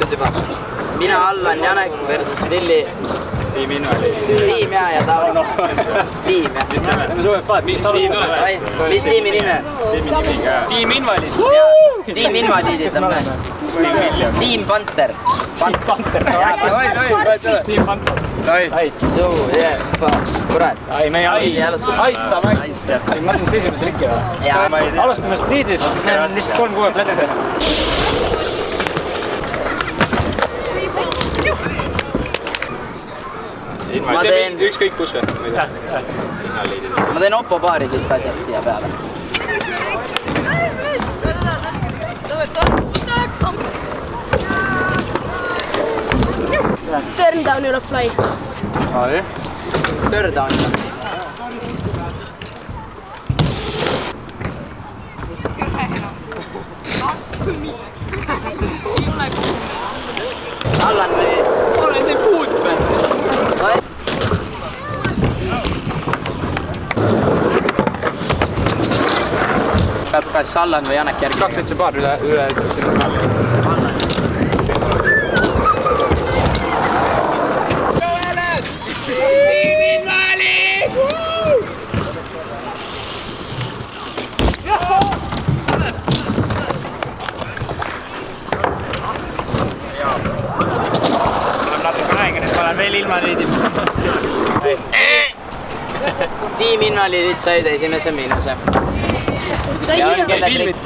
tead juba. Mina Allan Janek versus Villi. Tiim Invaliid. Tiim ja Tauno. Siim ja. Mis tiimi nime? Tiim Invaliid. Tiim Invaliidid on me. Tiim Panter. Panter. Tiim Panter. Suu, kurat. Ei, me ei Ait saame Ait. Ma olen see esimene trikki või? Alustame spliidis. Meil on vist 3 kuued lätid. Ma teen ükskõik kus või? Ma teen Oppo paari siit asjast siia peale. Turn down your fly. Turn down. Allan või? Olen teil puud peal. Peab kas Allan või Janek järgi. 2 paar üle sinu peal. Allan. Tiim Invaliid! Olen natuke räägin, et ma olen veel Invaliidil. Tiim Invaliidid said esimese miinuse. Ja on kelle trikk.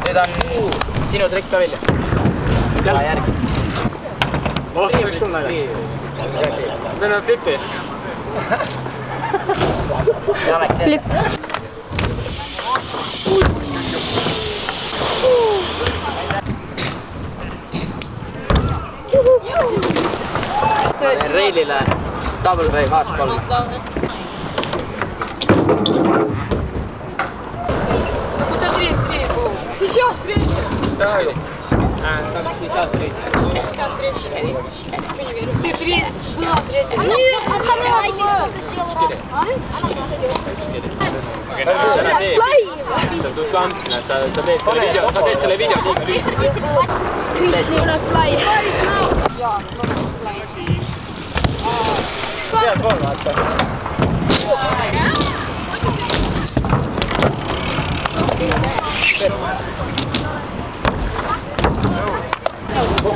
Nüüd on sinu trikk ka Vilja. Jälle järgi. Võiks küll näidaks. Teeme flipi. Flip. Reilile double wave haas 3. Сейчас третья. Давай. Сейчас третья. Ты третья. Была третья. Нет, а вторая была. Sa tuttu andma, sa teed selle video liiga lühidalt. Mis ei ole fly. Seal pool vaata.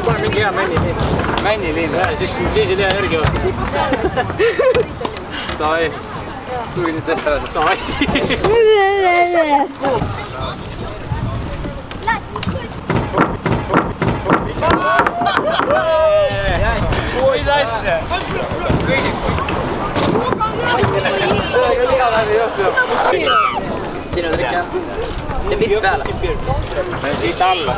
Pane mingi hea männiliin. Männiliin. Siis viisid hea järgi vastu. Davai. Tuli nüüd tõsta ära. Davai. Mis asja? Kõigist. Sinu trikk jah. Ja pipp peale. Siit alla.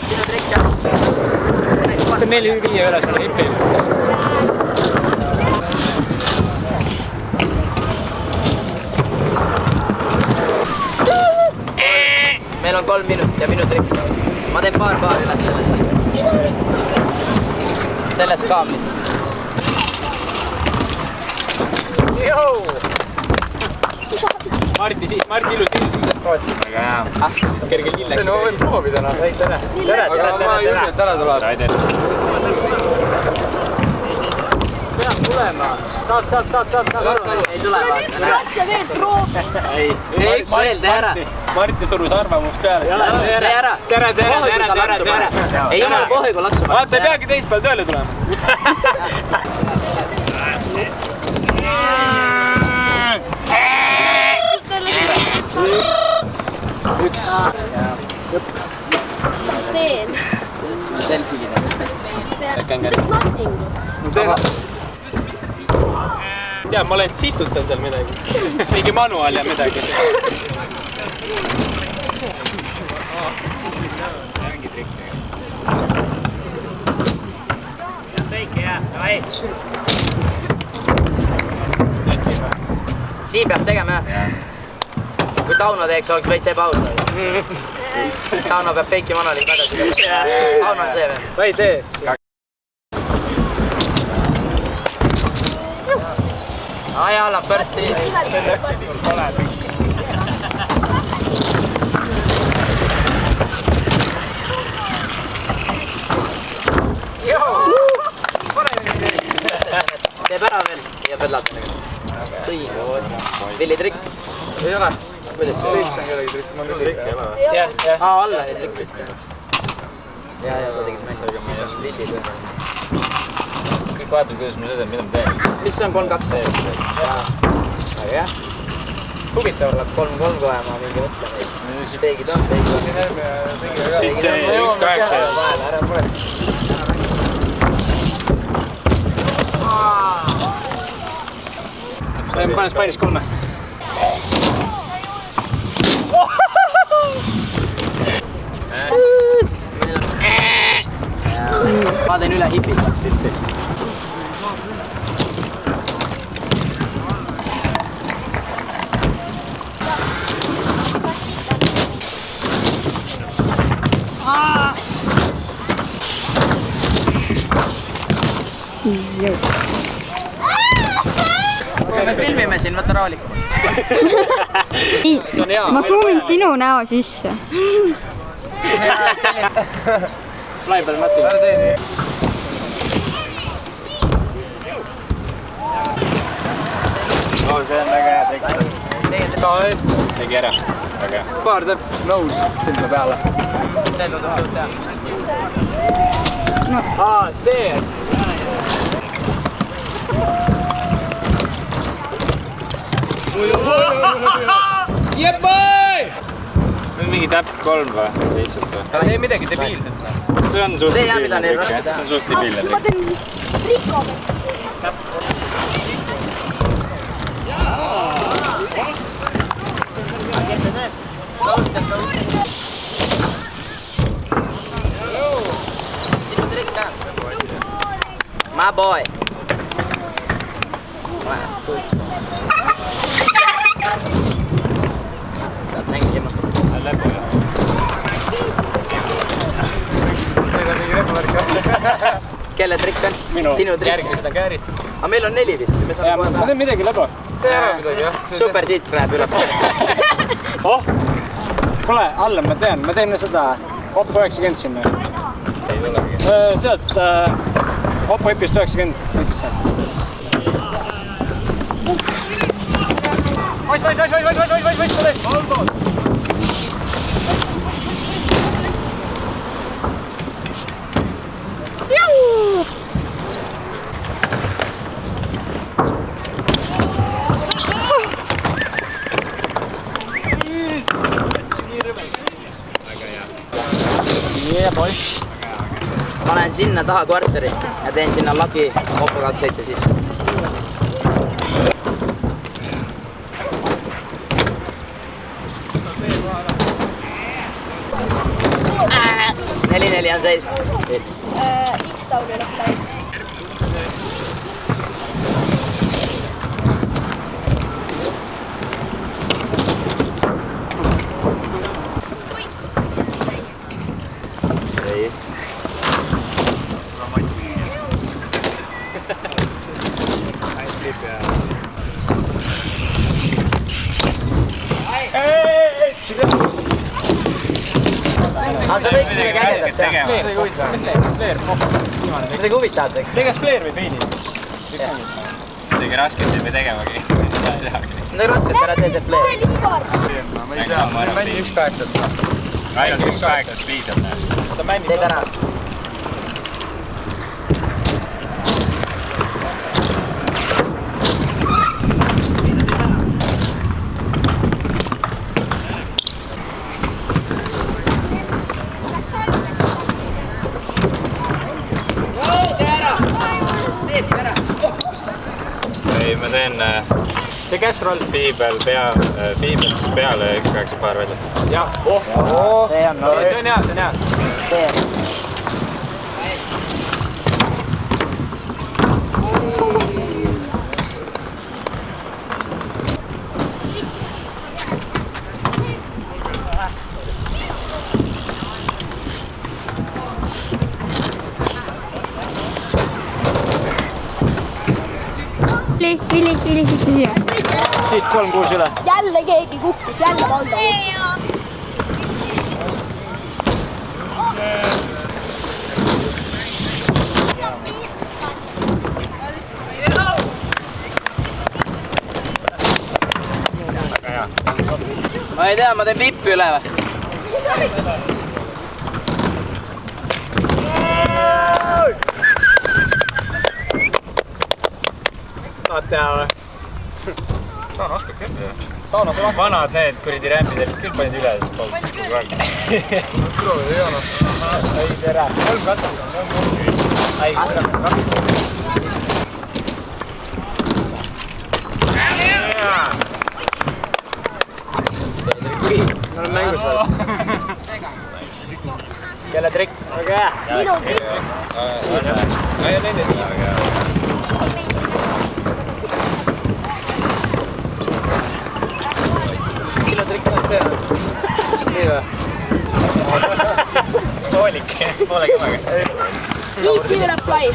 Sinu trikk jah. Meil ei viia üle selle hipil. Meil on 3 minust ja minu trikk. Ma teen paar üles selles kaamlis. Joo! Martti ilusti prooviti. Väga hea. Kerge lillegi. No võin proovida. Tere. Ma ei usu, et ära tuleb. Peab tulema. Saad. Ei tule vaata. Saad sa veel proovi? Ei, veel tee ära. Martti surus arvamust peale. Tee ära. Tere. Ei jumala kohe, kui laksu. Vaata, ei peagi teist peal tööle tulema. Üks. Teen. Selfie. Teeks natingut. Tea, ma olen situtan seal midagi. Mingi manual ja midagi. Mingi trikk. Väike jah, davai. Siin peab tegema jah. Kui Tauno teeks, oleks veits ebaausa. Tauno peab feiki monoliin tagasi. Tauno on see või? Või tee. Ajala first easy. Teeb ära veel ja pead laata. Villitrikk. Ei ole. Kuidas see? Teist on kellegi trikk, ma küll trikk ei ole. Alla oli trikk vist. Ja sa tegid mängu. Siis on villis. Kõik vaatab, kuidas ma seda, mida ma teen. Mis on 3-2? Väga hea. Huvitav läheb 3-3 kohe, ma mingi mõtlen. Teegid on, teegid on. Siit see 1-8. Ära muretsi. Ma panen Spainis 3. Ma teen üle hipis. Me filmime siin, võta rahulikult. Ma suumin sinu näo sisse. Lai peal Mati. Ära tee nii. See on väga hea trikk. Tegi ära. Väga hea. Paar teeb nõus silma peale. See tundub suht hea. See asi. Jebbai! Nüüd mingi täpp 3 või? Lihtsalt või? Tee midagi debiilset. See on suht debiilne trikk, jah? See on suht debiilne trikk. Ma teen rikkomist. Kes see teeb? Kaustel. Sinu trikk ka. My boy. Peab mängima. Läbi, jah? Kelle trikk on? Sinu trikk. Järgmised on käärid. Aga meil on 4 vist. Ma teen midagi läbi. Tee ära midagi, jah. Super siit läheb üle. Kuule, alla ma teen seda Oppo 90 sinna. Sealt Oppo Epist 90. Miks see? Vais! Panen sinna taha kvarteri ja teen sinna lagi Oppo 27 sisse. 4-4 on seis. X-Town üle flight. Aga sa võiks midagi ägedat teha. Midagi huvitavat võiks. Tegas fleer või peili? Midagi rasket ei pea tegevagi. Sa ei teagi. Midagi rasket ära teed fleer. Tõelist paar. Ma ei tea, ma männi 1-8. Ainult 1-8 piisab. Teed ära. Ma teen casserole fiibel fiibels peale 1-8 paar välja. Jah. See on hea, See on hea. See on. Villi, siia. Siit 3-6 üle. Jälle keegi kukkus, jälle Valdo. Ma ei tea, ma teen vippi üle või? Tahad teha või? Saan oskab küll jah. Vanad need kuradi rämpid, küll panid üle. Proovi, ei ole. Ei tere. 3 katset. Ei, 2. Ma olen mängus veel. Kelle trikk? Väga hea. Minu trikk. Siin jah. Ja nende nii. Kelle trikk on see? Nii või? Toolik. Poole kõmaga. Eat even a fly.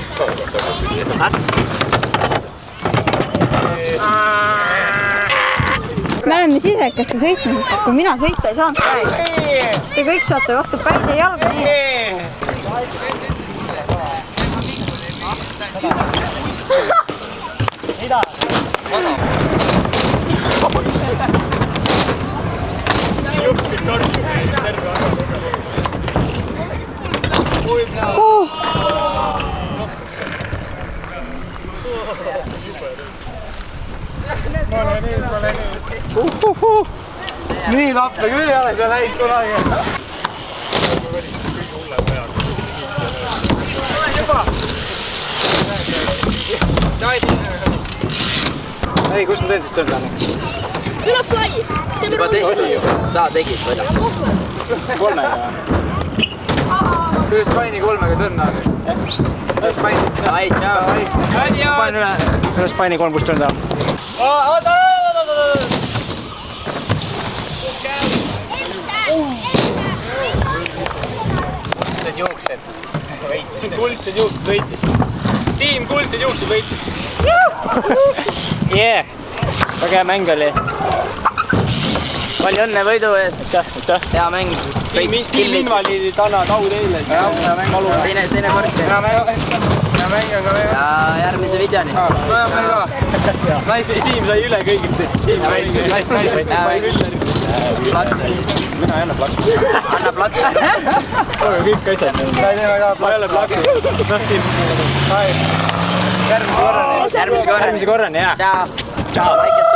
Me oleme sisekasse sõitnud, sest kui mina sõita ei saanud praegu, siis te kõik saate vastu päid ja jalga nii. Mida? Nii lappe küll ei ole seal läinud kunagi. Ei, kus ma teen siis tööd lähen? Even a fly. Juba tegid, sa tegid võidaks. 3-ga või? Ühes paini 3-ga tõnna. Ühes paini. Ai, tšau. Ühes paini 3 kus tõnda. Oota! Kuldsed juuksed võitis. Kuldsed juuksed võitis. Tiim kuldsed juuksed võitis. Yeah! Väga hea mäng oli. Palju õnne võidu eest. Aitäh. Hea mäng. Tiim invaliidid annavad au teile. Teine kord. Hea mäng on ka veel. Ja järgmise videoni. Nice, tiim sai üle kõigilt. Mina ei anna plaksu. Anna plaksu. Kõik asjad. Ma ei ole plaksu. Järgmise korrani. Järgmise korrani, jah. Tšau. Tšau.